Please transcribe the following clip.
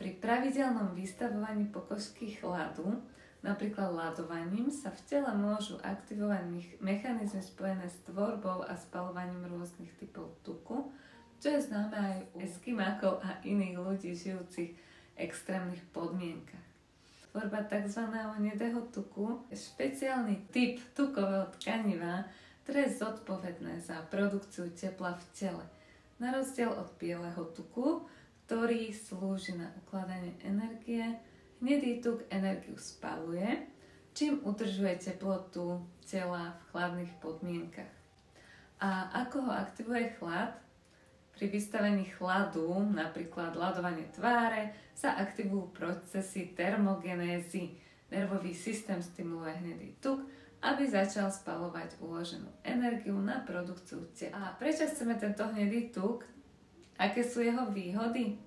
Pri pravidelnom vystavovaní pokožky chladu, napríklad ľadovaním, sa v tele môžu aktivovať mechanizmy spojené s tvorbou a spaľovaním rôznych typov tuku, čo je známe aj u eskimákov a iných ľudí žijúcich v extrémnych podmienkach. Tvorba tzv. Hnedého tuku je špeciálny typ tukového tkaniva, ktoré je zodpovedné za produkciu tepla v tele. Na rozdiel od bieleho tuku, ktorý slúži na ukladanie energie, hnedý tuk energiu spaľuje, čím udržuje teplotu tela v chladných podmienkach. A ako ho aktivuje chlad? Pri vystavení chladu, napríklad ľadovanie tváre, sa aktivujú procesy termogenézy. Nervový systém stimuluje hnedý tuk, aby začal spaľovať uloženú energiu na produkciu tepla. A prečo chceme tento hnedý tuk? Aké sú jeho výhody?